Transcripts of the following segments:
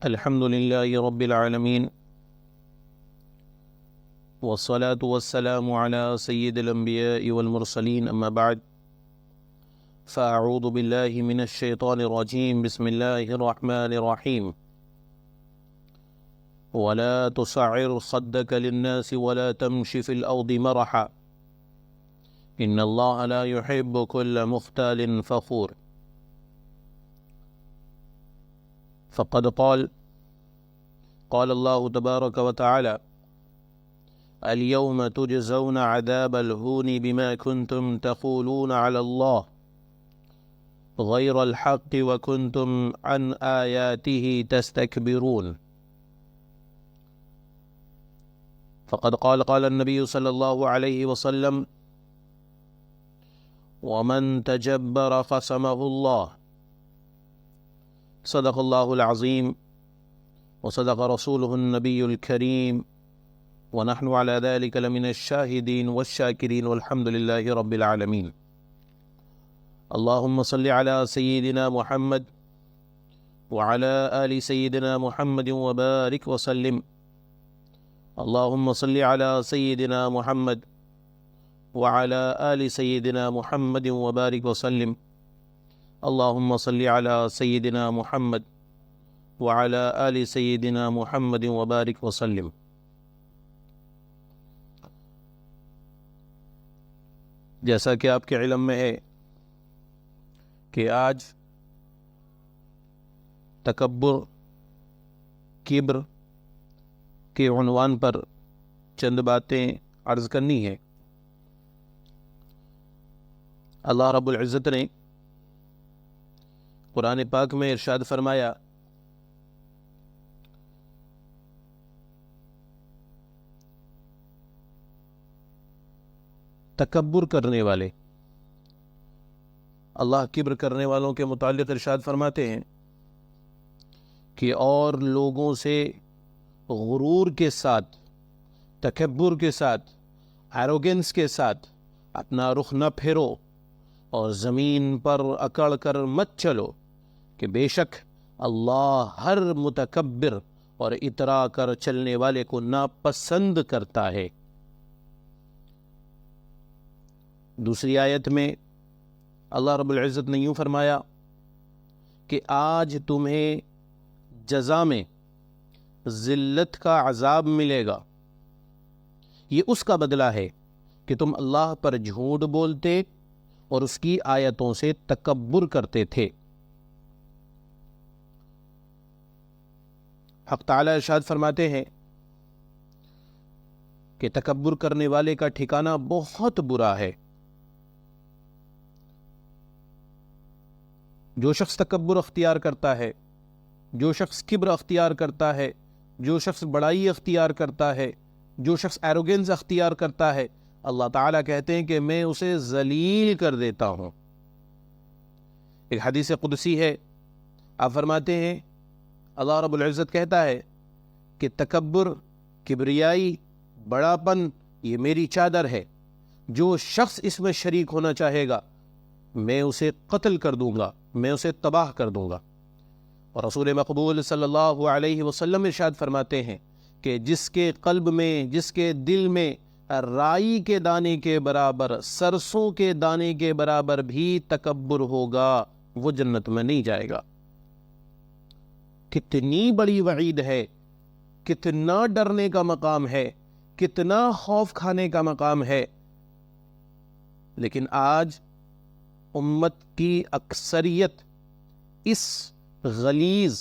الحمد لله رب العالمين والصلاة والسلام على سيد الأنبياء والمرسلين أما بعد فأعوذ بالله من الشيطان الرجيم بسم الله الرحمن الرحيم ولا تصعر خدك للناس ولا تمش في الأرض مرحا إن الله لا يحب كل مختال فخور فقد قال الله تبارك وتعالى اليوم تجزون عذاب الهون بما كنتم تقولون على الله غير الحق وكنتم عن آياته تستكبرون فقد قال النبي صلى الله عليه وسلم ومن تجبر قسمه الله صدق الله العظيم وصدق رسوله النبي الكريم ونحن على ذلك لمن الشاهدين والشاكرين والحمد لله رب العالمين اللهم صل على سيدنا محمد وعلى آل سيدنا محمد وبارك وسلم اللهم صل على سيدنا محمد وعلى آل سيدنا محمد وبارك وسلم اللهم صل على سيدنا محمد وعلى آل سيدنا محمد وبارك وسلم جیسا کہ آپ کے علم میں ہے کہ آج تکبر کبر کے عنوان پر چند باتیں عرض کرنی ہے۔ اللہ رب العزت نے قرآن پاک میں ارشاد فرمایا تکبر کرنے والے، اللہ کبر کرنے والوں کے متعلق ارشاد فرماتے ہیں کہ اور لوگوں سے غرور کے ساتھ، تکبر کے ساتھ، ایروگنس کے ساتھ اپنا رخ نہ پھیرو اور زمین پر اکڑ کر مت چلو کہ بے شک اللہ ہر متکبر اور اترا کر چلنے والے کو ناپسند کرتا ہے۔ دوسری آیت میں اللہ رب العزت نے یوں فرمایا کہ آج تمہیں جزا میں ذلت کا عذاب ملے گا، یہ اس کا بدلہ ہے کہ تم اللہ پر جھوٹ بولتے اور اس کی آیتوں سے تکبر کرتے تھے۔ حق تعالی ارشاد فرماتے ہیں کہ تکبر کرنے والے کا ٹھکانہ بہت برا ہے۔ جو شخص تکبر اختیار کرتا ہے، جو شخص کبر اختیار کرتا ہے، جو شخص بڑائی اختیار کرتا ہے، جو شخص ایروگنس اختیار کرتا ہے، اللہ تعالیٰ کہتے ہیں کہ میں اسے ذلیل کر دیتا ہوں۔ ایک حدیث قدسی ہے، آپ فرماتے ہیں اللہ رب العزت کہتا ہے کہ تکبر، کبریائی، بڑا پن یہ میری چادر ہے، جو شخص اس میں شریک ہونا چاہے گا میں اسے قتل کر دوں گا، میں اسے تباہ کر دوں گا۔ اور رسول مقبول صلی اللہ علیہ وسلم ارشاد فرماتے ہیں کہ جس کے قلب میں، جس کے دل میں رائی کے دانے کے برابر، سرسوں کے دانے کے برابر بھی تکبر ہوگا وہ جنت میں نہیں جائے گا۔ کتنی بڑی وعید ہے، کتنا ڈرنے کا مقام ہے، کتنا خوف کھانے کا مقام ہے۔ لیکن آج امت کی اکثریت اس غلیظ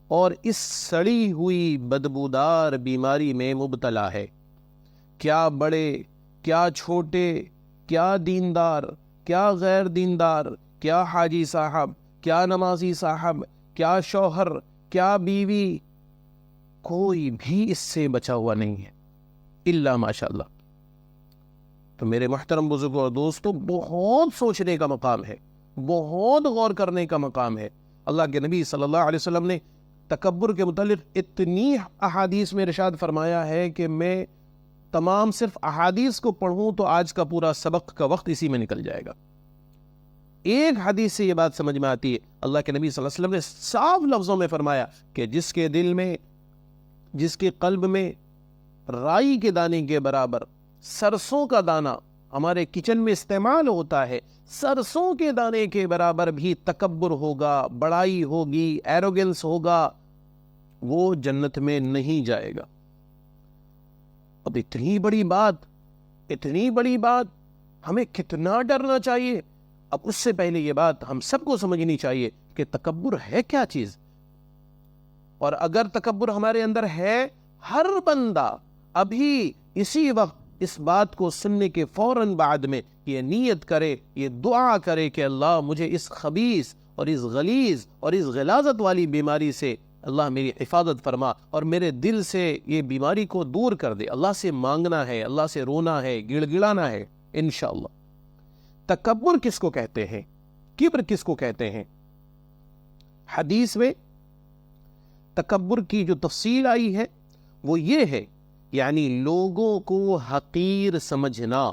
اور اس سڑی ہوئی بدبودار بیماری میں مبتلا ہے۔ کیا بڑے، کیا چھوٹے، کیا دیندار، کیا غیر دیندار، کیا حاجی صاحب، کیا نمازی صاحب، کیا شوہر، کیا بیوی، کوئی بھی اس سے بچا ہوا نہیں ہے الا ماشاءاللہ۔ تو میرے محترم بزرگوں اور دوستوں، بہت سوچنے کا مقام ہے، بہت غور کرنے کا مقام ہے۔ اللہ کے نبی صلی اللہ علیہ وسلم نے تکبر کے متعلق اتنی احادیث میں ارشاد فرمایا ہے کہ میں تمام صرف احادیث کو پڑھوں تو آج کا پورا سبق کا وقت اسی میں نکل جائے گا۔ ایک حدیث سے یہ بات سمجھ میں آتی ہے، اللہ کے نبی صلی اللہ علیہ وسلم نے صاف لفظوں میں فرمایا کہ جس کے دل میں، جس کے قلب میں رائی کے دانے کے برابر سرسوں کا دانہ ہمارے کچن میں استعمال ہوتا ہے، سرسوں کے دانے کے برابر بھی تکبر ہوگا، بڑائی ہوگی، ایروگنس ہوگا، وہ جنت میں نہیں جائے گا۔ اب اتنی بڑی بات ہمیں کتنا ڈرنا چاہیے۔ اب اس سے پہلے یہ بات ہم سب کو سمجھنی چاہیے کہ تکبر ہے کیا چیز، اور اگر تکبر ہمارے اندر ہے، ہر بندہ ابھی اسی وقت اس بات کو سننے کے فوراً بعد میں یہ نیت کرے، یہ دعا کرے کہ اللہ مجھے اس خبیث اور اس غلیظ اور اس غلاظت والی بیماری سے اللہ میری حفاظت فرما، اور میرے دل سے یہ بیماری کو دور کر دے۔ اللہ سے مانگنا ہے، اللہ سے رونا ہے، گڑ گڑانا ہے انشاءاللہ۔ تکبر کس کو کہتے ہیں، کبر کس کو کہتے ہیں؟ حدیث میں تکبر کی جو تفصیل آئی ہے وہ یہ ہے، یعنی لوگوں کو حقیر سمجھنا۔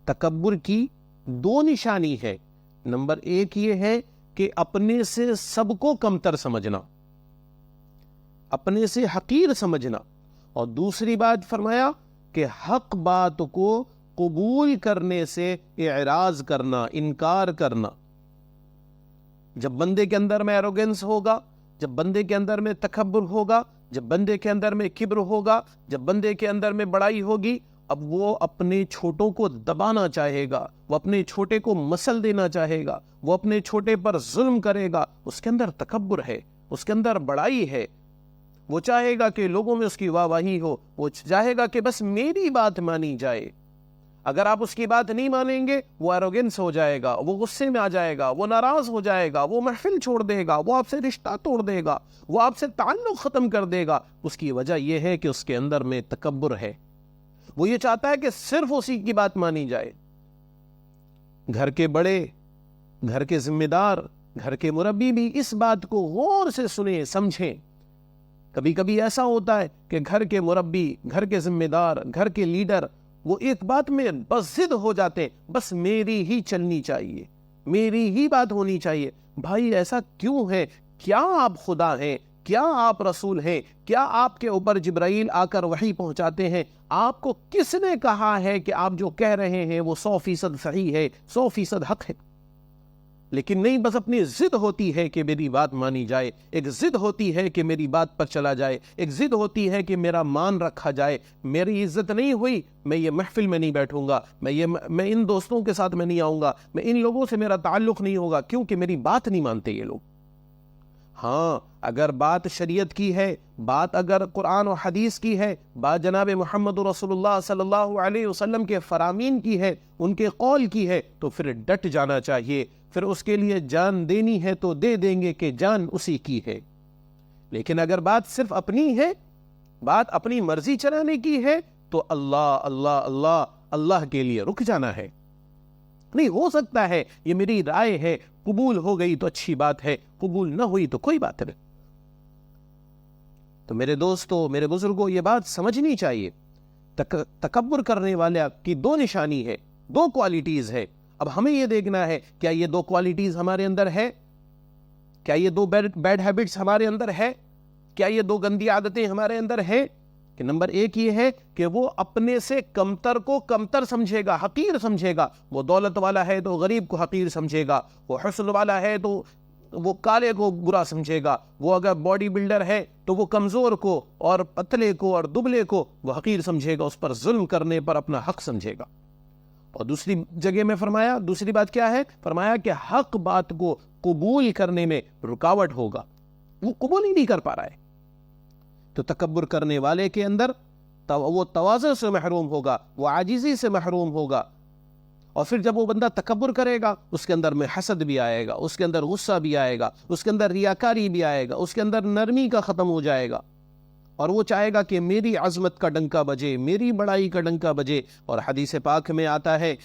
تکبر کی دو نشانی ہے، نمبر ایک یہ ہے کہ اپنے سے سب کو کمتر سمجھنا، اپنے سے حقیر سمجھنا، اور دوسری بات فرمایا کہ حق بات کو قبول کرنے سے اعراض کرنا، انکار کرنا۔ جب بندے کے اندر میں ایروگنس ہوگا، جب بندے کے اندر میں تکبر ہوگا، جب بندے کے اندر میں کبر ہوگا، جب بندے کے اندر میں بڑائی ہوگی، اب وہ اپنے چھوٹوں کو دبانا چاہے گا، وہ اپنے چھوٹے کو مسل دینا چاہے گا، وہ اپنے چھوٹے پر ظلم کرے گا۔ اس کے اندر تکبر ہے، اس کے اندر بڑائی ہے۔ وہ چاہے گا کہ لوگوں میں اس کی واہ واہی ہو، وہ چاہے گا کہ بس میری بات مانی جائے۔ اگر آپ اس کی بات نہیں مانیں گے، وہ ایروگنس ہو جائے گا، وہ غصے میں آ جائے گا، وہ ناراض ہو جائے گا، وہ محفل چھوڑ دے گا، وہ آپ سے رشتہ توڑ دے گا، وہ آپ سے تعلق ختم کر دے گا۔ اس کی وجہ یہ ہے کہ اس کے اندر میں تکبر ہے۔ وہ یہ چاہتا ہے کہ صرف اسی کی بات مانی جائے۔ گھر کے بڑے، گھر کے ذمہ دار، گھر کے مربی بھی اس بات کو غور سے سنیں، سمجھیں۔ کبھی کبھی ایسا ہوتا ہے کہ گھر کے مربی، گھر کے ذمہ دار، گھر کے لیڈر، وہ ایک بات میں بس ضد ہو جاتے ہیں، بس میری ہی چلنی چاہیے، میری ہی بات ہونی چاہیے۔ بھائی ایسا کیوں ہے؟ کیا آپ خدا ہیں؟ کیا آپ رسول ہیں؟ کیا آپ کے اوپر جبرائیل آ کر وحی پہنچاتے ہیں؟ آپ کو کس نے کہا ہے کہ آپ جو کہہ رہے ہیں وہ 100% صحیح ہے، 100% حق ہے؟ لیکن نہیں، بس اپنی ضد ہوتی ہے کہ میری بات مانی جائے، ایک ضد ہوتی ہے کہ میری بات پر چلا جائے، ایک ضد ہوتی ہے کہ میرا مان رکھا جائے۔ میری عزت نہیں ہوئی، میں یہ محفل میں نہیں بیٹھوں گا، میں ان دوستوں کے ساتھ میں نہیں آؤں گا، میں ان لوگوں سے میرا تعلق نہیں ہوگا، کیونکہ میری بات نہیں مانتے یہ لوگ۔ ہاں، اگر بات شریعت کی ہے، بات اگر قرآن و حدیث کی ہے، بات جناب محمد رسول اللہ صلی اللہ علیہ وسلم کے فرامین کی ہے، ان کے قول کی ہے، تو پھر ڈٹ جانا چاہیے، پھر اس کے لیے جان دینی ہے تو دے دیں گے کہ جان اسی کی ہے۔ لیکن اگر بات صرف اپنی ہے، بات اپنی مرضی چلانے کی ہے، تو اللہ اللہ اللہ اللہ کے لیے رک جانا ہے۔ نہیں، ہو سکتا ہے یہ میری رائے ہے، قبول ہو گئی تو اچھی بات ہے، قبول نہ ہوئی تو کوئی بات نہیں۔ تو میرے دوستو، میرے بزرگوں، یہ بات سمجھنی چاہیے۔ تکبر کرنے والے کی دو نشانی ہے، دو کوالٹیز ہے۔ اب ہمیں یہ دیکھنا ہے کیا یہ دو کوالٹیز ہمارے اندر ہے، کیا یہ دو بیڈ ہیبٹس ہمارے اندر ہے، کیا یہ دو گندی عادتیں ہمارے اندر ہیں؟ کہ نمبر ایک یہ ہے کہ وہ اپنے سے کمتر کو کمتر سمجھے گا، حقیر سمجھے گا۔ وہ دولت والا ہے تو غریب کو حقیر سمجھے گا، وہ حسن والا ہے تو وہ کالے کو برا سمجھے گا، وہ اگر باڈی بلڈر ہے تو وہ کمزور کو اور پتلے کو اور دبلے کو وہ حقیر سمجھے گا، اس پر ظلم کرنے پر اپنا حق سمجھے گا۔ اور دوسری جگہ میں فرمایا، دوسری بات کیا ہے؟ فرمایا کہ حق بات کو قبول کرنے میں رکاوٹ ہوگا، وہ قبول ہی نہیں کر پا رہا ہے۔ تو تکبر کرنے والے کے اندر وہ تواضع سے محروم ہوگا، وہ عاجزی سے محروم ہوگا۔ اور پھر جب وہ بندہ تکبر کرے گا، اس کے اندر میں حسد بھی آئے گا، اس کے اندر غصہ بھی آئے گا، اس کے اندر ریاکاری بھی آئے گا، اس کے اندر نرمی کا ختم ہو جائے گا، اور وہ چاہے گا کہ میری عظمت کا ڈنکا بجے، میری بڑائی کا ڈنکا بجے۔ اور حدیث پاک میں آتا ہے،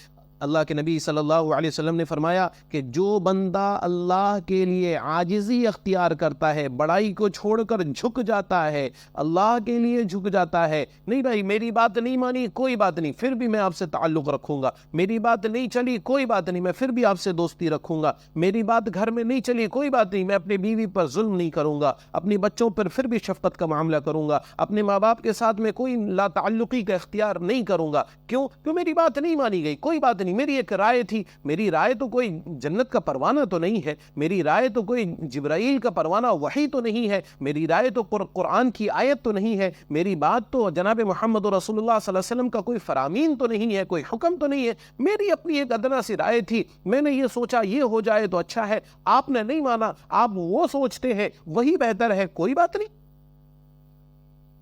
اللہ کے نبی صلی اللہ علیہ وسلم نے فرمایا کہ جو بندہ اللہ کے لیے عاجزی اختیار کرتا ہے، بڑائی کو چھوڑ کر جھک جاتا ہے، اللہ کے لیے جھک جاتا ہے، نہیں بھائی میری بات نہیں مانی کوئی بات نہیں، پھر بھی میں آپ سے تعلق رکھوں گا، میری بات نہیں چلی کوئی بات نہیں، میں پھر بھی آپ سے دوستی رکھوں گا، میری بات گھر میں نہیں چلی کوئی بات نہیں، میں اپنی بیوی پر ظلم نہیں کروں گا، اپنی بچوں پر پھر بھی شفقت کا معاملہ کروں گا، اپنے ماں باپ کے ساتھ میں کوئی لا تعلقی کا اختیار نہیں کروں گا، کیوں میری بات نہیں مانی گئی کوئی بات نہیں، میری ایک رائے تھی، میری رائے تو کوئی جنت کا پروانہ تو نہیں ہے، میری رائے تو کوئی جبرائیل کا پروانہ وحی تو نہیں ہے، میری رائے تو قرآن کی آیت تو نہیں ہے، میری بات تو جناب محمد رسول اللہ صلی اللہ علیہ وسلم کا کوئی فرامین تو نہیں ہے، کوئی حکم تو نہیں ہے، میری اپنی ایک ادنا سی رائے تھی، میں نے یہ سوچا یہ ہو جائے تو اچھا ہے، آپ نے نہیں مانا، آپ وہ سوچتے ہیں وہی بہتر ہے، کوئی بات نہیں۔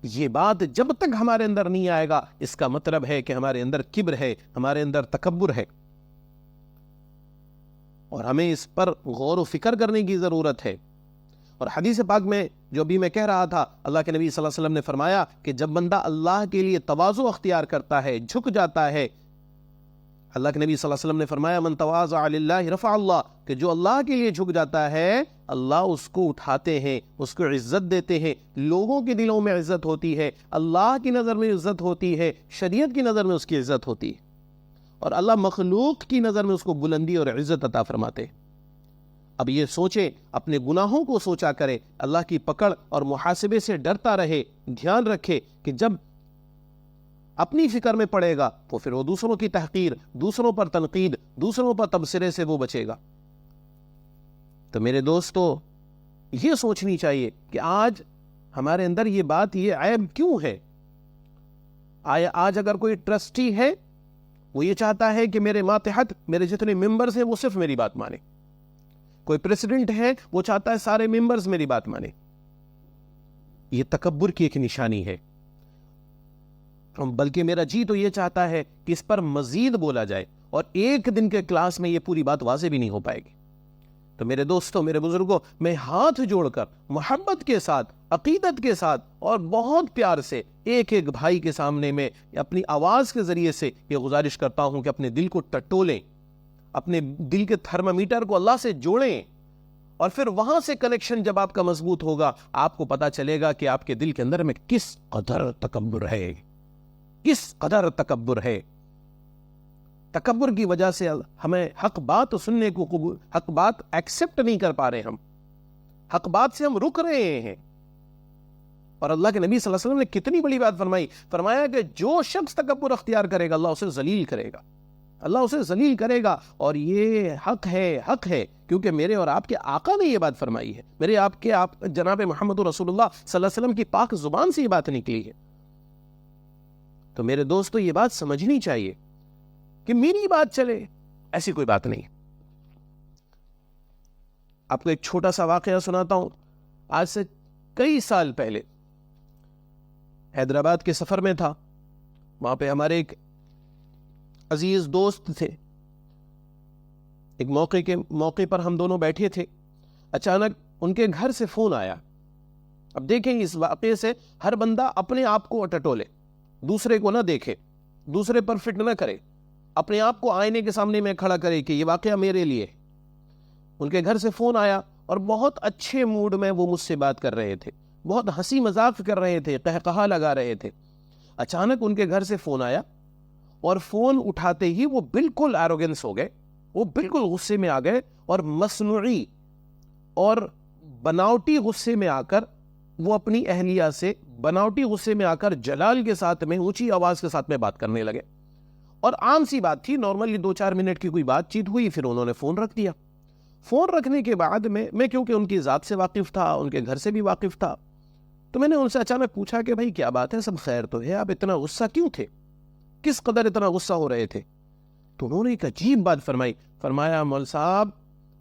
یہ بات جب تک ہمارے اندر نہیں آئے گا اس کا مطلب ہے کہ ہمارے اندر کبر ہے، ہمارے اندر تکبر ہے، اور ہمیں اس پر غور و فکر کرنے کی ضرورت ہے۔ اور حدیث پاک میں جو بھی میں کہہ رہا تھا، اللہ کے نبی صلی اللہ علیہ وسلم نے فرمایا کہ جب بندہ اللہ کے لیے تواضع اختیار کرتا ہے، جھک جاتا ہے، اللہ کے نبی صلی اللہ علیہ وسلم نے فرمایا من تواضع للہ رفع اللہ، کہ جو اللہ کے لیے جھک جاتا ہے اللہ اس کو اٹھاتے ہیں، اس کو عزت دیتے ہیں، لوگوں کے دلوں میں عزت ہوتی ہے، اللہ کی نظر میں عزت ہوتی ہے، شریعت کی نظر میں اس کی عزت ہوتی ہے، اور اللہ مخلوق کی نظر میں اس کو بلندی اور عزت عطا فرماتے ہیں۔ اب یہ سوچے، اپنے گناہوں کو سوچا کرے، اللہ کی پکڑ اور محاسبے سے ڈرتا رہے، دھیان رکھے کہ جب اپنی فکر میں پڑے گا تو پھر وہ دوسروں کی تحقیر، دوسروں پر تنقید، دوسروں پر تبصرے سے وہ بچے گا۔ تو میرے دوستو، یہ سوچنی چاہیے کہ آج ہمارے اندر یہ بات، یہ عیب کیوں ہے؟ آج اگر کوئی ٹرسٹی ہے وہ یہ چاہتا ہے کہ میرے ماتحت میرے جتنے ممبرز ہیں وہ صرف میری بات مانیں، کوئی پریسیڈنٹ ہے وہ چاہتا ہے سارے ممبرز میری بات مانیں۔ یہ تکبر کی ایک نشانی ہے، بلکہ میرا جی تو یہ چاہتا ہے کہ اس پر مزید بولا جائے، اور ایک دن کے کلاس میں یہ پوری بات واضح بھی نہیں ہو پائے گی۔ تو میرے دوستوں، میرے بزرگوں، میں ہاتھ جوڑ کر محبت کے ساتھ، عقیدت کے ساتھ اور بہت پیار سے ایک ایک بھائی کے سامنے میں اپنی آواز کے ذریعے سے یہ گزارش کرتا ہوں کہ اپنے دل کو ٹٹولیں، اپنے دل کے تھرمامیٹر کو اللہ سے جوڑیں، اور پھر وہاں سے کنیکشن جب آپ کا مضبوط ہوگا آپ کو پتا چلے گا کہ آپ کے دل کے اندر میں کس قدر تکبر ہے، کس قدر تکبر ہے۔ تکبر کی وجہ سے ہمیں حق بات سننے کو قبول، حق بات ایکسپٹ نہیں کر پا رہے، ہم حق بات سے ہم رک رہے ہیں۔ اور اللہ کے نبی صلی اللہ علیہ وسلم نے کتنی بڑی بات فرمائی، فرمایا کہ جو شخص تکبر اختیار کرے گا اللہ اسے ذلیل کرے گا، اللہ اسے ذلیل کرے گا، اور یہ حق ہے کیونکہ میرے اور آپ کے آقا نے یہ بات فرمائی ہے، میرے آپ کے جناب محمد رسول اللہ صلی اللہ علیہ وسلم کی پاک زبان سے یہ بات نکلی ہے۔ تو میرے دوستو، یہ بات سمجھنی چاہیے کہ میری بات چلے، ایسی کوئی بات نہیں۔ آپ کو ایک چھوٹا سا واقعہ سناتا ہوں۔ آج سے کئی سال پہلے حیدرآباد کے سفر میں تھا، وہاں پہ ہمارے ایک عزیز دوست تھے، ایک موقع پر ہم دونوں بیٹھے تھے، اچانک ان کے گھر سے فون آیا۔ اب دیکھیں، اس واقعے سے ہر بندہ اپنے آپ کو ٹٹولے، دوسرے کو نہ دیکھے، دوسرے پر فٹ نہ کرے، اپنے آپ کو آئینے کے سامنے میں کھڑا کرے کہ یہ واقعہ میرے لیے۔ ان کے گھر سے فون آیا اور بہت اچھے موڈ میں وہ مجھ سے بات کر رہے تھے، بہت ہنسی مذاق کر رہے تھے، قہقہا لگا رہے تھے۔ اچانک ان کے گھر سے فون آیا، اور فون اٹھاتے ہی وہ بالکل ایروگنس ہو گئے، وہ بالکل غصے میں آ گئے، اور مصنوعی اور بناوٹی غصے میں آ کر وہ اپنی اہلیہ سے بناوٹی غصے میں آ کر جلال کے ساتھ میں اونچی آواز کے ساتھ میں بات کرنے لگے۔ اور عام سی بات تھی، نارملی 2-4 منٹ کی کوئی بات چیت ہوئی، پھر انہوں نے فون رکھ دیا۔ فون رکھنے کے بعد میں کیونکہ ان کی ذات سے واقف تھا، ان کے گھر سے بھی واقف تھا، تو میں نے ان سے اچانک پوچھا کہ بھائی کیا بات ہے، سب خیر تو ہے، آپ اتنا غصہ کیوں تھے، کس قدر اتنا غصہ ہو رہے تھے؟ تو انہوں نے ایک عجیب بات فرمائی، فرمایا مول صاحب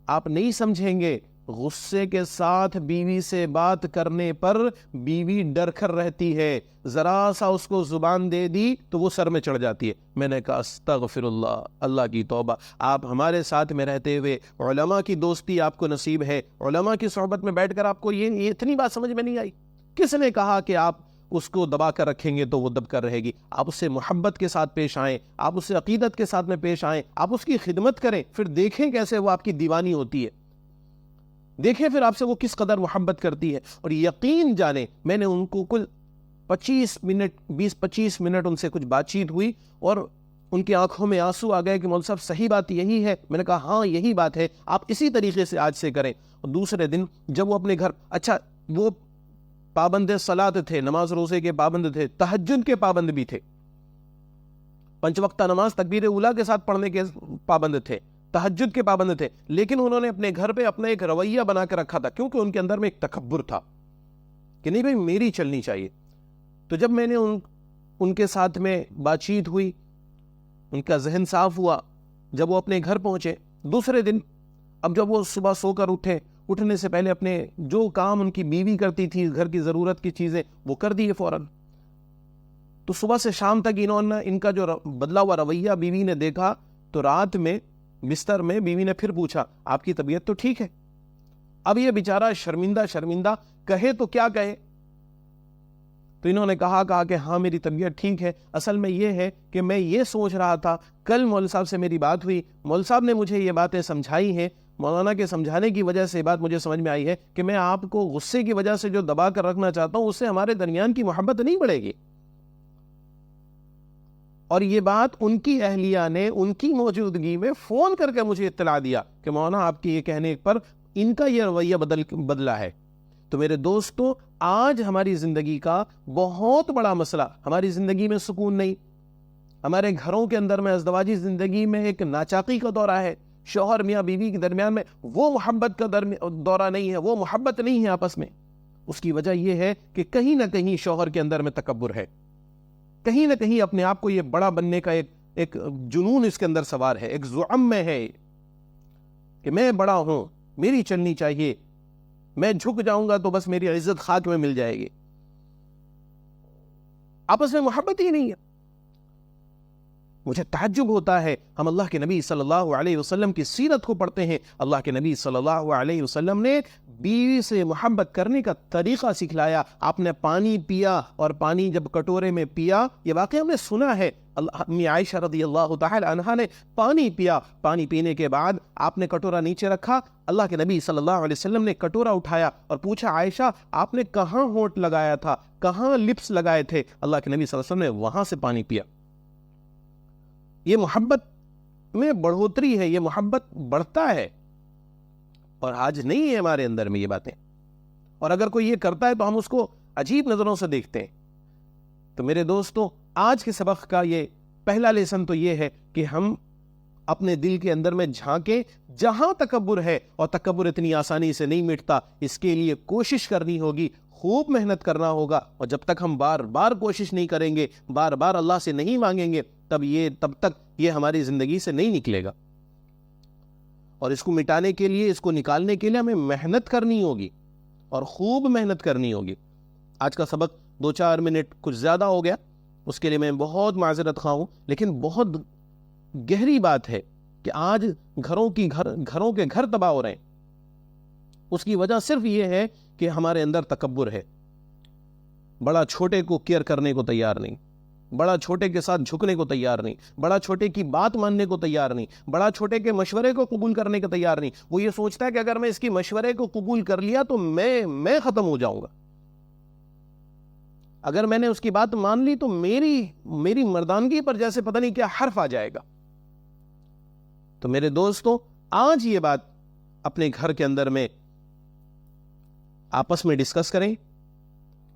آپ نہیں سمجھیں گے، غصے کے ساتھ بیوی سے بات کرنے پر بیوی ڈر کر رہتی ہے، ذرا سا اس کو زبان دے دی تو وہ سر میں چڑھ جاتی ہے۔ میں نے کہا استغفر اللہ، اللہ کی توبہ، آپ ہمارے ساتھ میں رہتے ہوئے علماء کی دوستی آپ کو نصیب ہے، علماء کی صحبت میں بیٹھ کر آپ کو یہ اتنی بات سمجھ میں نہیں آئی؟ کس نے کہا کہ آپ اس کو دبا کر رکھیں گے تو وہ دب کر رہے گی. آپ اس سے محبت کے ساتھ پیش آئیں, آپ اس سے عقیدت کے ساتھ میں پیش آئیں, آپ اس کی خدمت کریں, پھر دیکھیں کیسے وہ آپ کی دیوانی ہوتی ہے, دیکھیں پھر آپ سے وہ کس قدر محبت کرتی ہے. اور یقین جانیں, میں نے ان کو کل 20-25 منٹ ان سے کچھ بات چیت ہوئی اور ان کی آنکھوں میں آنسو آ گئے کہ مولوی صاحب صحیح بات یہی ہے. میں نے کہا ہاں یہی بات ہے, آپ اسی طریقے سے آج سے کریں. اور دوسرے دن جب وہ اپنے گھر, اچھا وہ پابند صلاۃ تھے, نماز روزے کے پابند تھے, تہجد کے پابند بھی تھے, 5 وقتہ نماز تکبیر اولیٰ کے ساتھ پڑھنے کے پابند تھے, تہجد کے پابند تھے, لیکن انہوں نے اپنے گھر پہ اپنا ایک رویہ بنا کے رکھا تھا, کیونکہ ان کے اندر میں ایک تکبر تھا کہ نہیں بھائی میری چلنی چاہیے. تو جب میں نے ان کے ساتھ میں بات چیت ہوئی, ان کا ذہن صاف ہوا, جب وہ اپنے گھر پہنچے دوسرے دن, اب جب وہ صبح سو کر اٹھنے سے پہلے اپنے جو کام ان کی بیوی کرتی تھی, گھر کی ضرورت کی چیزیں وہ کر دیے فوراً. تو صبح سے شام تک ان کا جو بدلا ہوا رویہ بیوی نے دیکھا, تو رات میں بستر میں بیوی نے پھر پوچھا آپ کی طبیعت تو ٹھیک ہے؟ اب یہ بیچارہ شرمندہ کہے تو کیا کہے. تو انہوں نے کہا کہ ہاں میری طبیعت ٹھیک ہے, اصل میں یہ ہے کہ میں یہ سوچ رہا تھا, کل مولوی صاحب سے میری بات ہوئی, مولوی صاحب نے مجھے یہ باتیں سمجھائی ہیں, مولانا کے سمجھانے کی وجہ سے یہ بات مجھے سمجھ میں آئی ہے کہ میں آپ کو غصے کی وجہ سے جو دبا کر رکھنا چاہتا ہوں اس سے ہمارے درمیان کی محبت نہیں بڑھے گی. اور یہ بات ان کی اہلیہ نے ان کی موجودگی میں فون کر کے مجھے اطلاع دیا کہ مولانا آپ کے یہ کہنے پر ان کا یہ رویہ بدلا ہے. تو میرے دوستو, آج ہماری زندگی کا بہت بڑا مسئلہ, ہماری زندگی میں سکون نہیں, ہمارے گھروں کے اندر میں ازدواجی زندگی میں ایک ناچاقی کا دورہ ہے, شوہر میاں بیوی کے درمیان میں وہ محبت کا دورہ نہیں ہے, وہ محبت نہیں ہے آپس میں. اس کی وجہ یہ ہے کہ کہیں نہ کہیں شوہر کے اندر میں تکبر ہے, کہیں نہ کہیں اپنے آپ کو یہ بڑا بننے کا ایک جنون اس کے اندر سوار ہے, ایک زعم میں ہے کہ میں بڑا ہوں, میری چلنی چاہیے, میں جھک جاؤں گا تو بس میری عزت خاک میں مل جائے گی. آپس میں محبت ہی نہیں ہے. مجھے تعجب ہوتا ہے, ہم اللہ کے نبی صلی اللہ علیہ وسلم کی سیرت کو پڑھتے ہیں, اللہ کے نبی صلی اللہ علیہ وسلم نے بیوی سے محبت کرنے کا طریقہ سکھلایا. آپ نے پانی پیا, اور پانی جب کٹورے میں پیا, یہ واقعہ ہم نے سنا ہے, امی عائشہ رضی اللہ تعالی عنہا نے پانی پیا, پانی پینے کے بعد آپ نے کٹورا نیچے رکھا, اللہ کے نبی صلی اللہ علیہ وسلم نے کٹورا اٹھایا اور پوچھا عائشہ آپ نے کہاں ہونٹ لگایا تھا, کہاں لپس لگائے تھے؟ اللہ کے نبی صلی اللہ علیہ وسلم نے وہاں سے پانی پیا. یہ محبت میں بڑھوتری ہے, یہ محبت بڑھتا ہے, اور آج نہیں ہے ہمارے اندر میں یہ باتیں, اور اگر کوئی یہ کرتا ہے تو ہم اس کو عجیب نظروں سے دیکھتے ہیں. تو میرے دوستو, آج کے سبق کا یہ پہلا لیسن تو یہ ہے کہ ہم اپنے دل کے اندر میں جھانکیں, جہاں تکبر ہے, اور تکبر اتنی آسانی سے نہیں مٹتا, اس کے لیے کوشش کرنی ہوگی, خوب محنت کرنا ہوگا, اور جب تک ہم بار بار کوشش نہیں کریں گے, بار بار اللہ سے نہیں مانگیں گے, تب تک یہ ہماری زندگی سے نہیں نکلے گا. اور اس کو مٹانے کے لیے, اس کو نکالنے کے لیے ہمیں محنت کرنی ہوگی, اور خوب محنت کرنی ہوگی. آج کا سبق 2-4 منٹ کچھ زیادہ ہو گیا, اس کے لیے میں بہت معذرت خواہ ہوں, لیکن بہت گہری بات ہے کہ آج گھروں کے گھر تباہ ہو رہے ہیں. اس کی وجہ صرف یہ ہے کہ ہمارے اندر تکبر ہے. بڑا چھوٹے کو کیئر کرنے کو تیار نہیں, بڑا چھوٹے کے ساتھ جھکنے کو تیار نہیں, بڑا چھوٹے کی بات ماننے کو تیار نہیں, بڑا چھوٹے کے مشورے کو قبول کرنے کو تیار نہیں. وہ یہ سوچتا ہے کہ اگر میں اس کی مشورے کو قبول کر لیا تو میں ختم ہو جاؤں گا, اگر میں نے اس کی بات مان لی تو میری مردانگی پر جیسے پتہ نہیں کیا حرف آ جائے گا. تو میرے دوستو, آج یہ بات اپنے گھر کے اندر میں آپس میں ڈسکس کریں,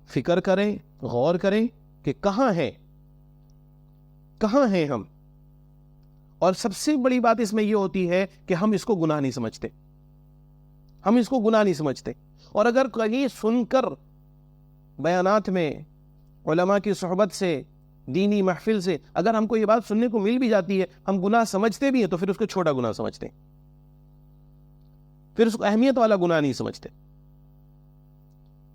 فکر کریں, غور کریں کہ کہاں ہیں ہم. اور سب سے بڑی بات اس میں یہ ہوتی ہے کہ ہم اس کو گناہ نہیں سمجھتے, اور اگر کہیں سن کر بیانات میں, علماء کی صحبت سے, دینی محفل سے اگر ہم کو یہ بات سننے کو مل بھی جاتی ہے, ہم گناہ سمجھتے بھی ہیں تو پھر اس کو چھوٹا گناہ سمجھتے ہیں, پھر اس کو اہمیت والا گناہ نہیں سمجھتے.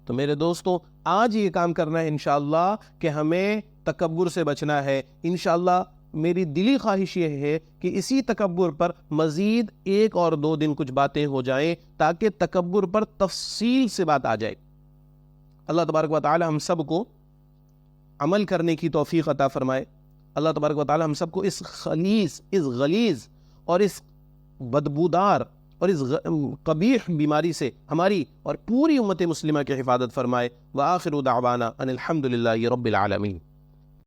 تو میرے دوستو, آج یہ کام کرنا ہے انشاءاللہ کہ ہمیں تکبر سے بچنا ہے. انشاءاللہ میری دلی خواہش یہ ہے کہ اسی تکبر پر مزید 1 اور 2 دن کچھ باتیں ہو جائیں, تاکہ تکبر پر تفصیل سے بات آ جائے. اللہ تبارک و تعالی ہم سب کو عمل کرنے کی توفیق عطا فرمائے۔ اللہ تبارک و تعالی ہم سب کو اس خلیص، اس غلیظ اور اس بدبودار اور اس قبیح بیماری سے ہماری اور پوری امت مسلمہ کی حفاظت فرمائے۔ وآخر دعوانا ان الحمد للہ رب العالمین۔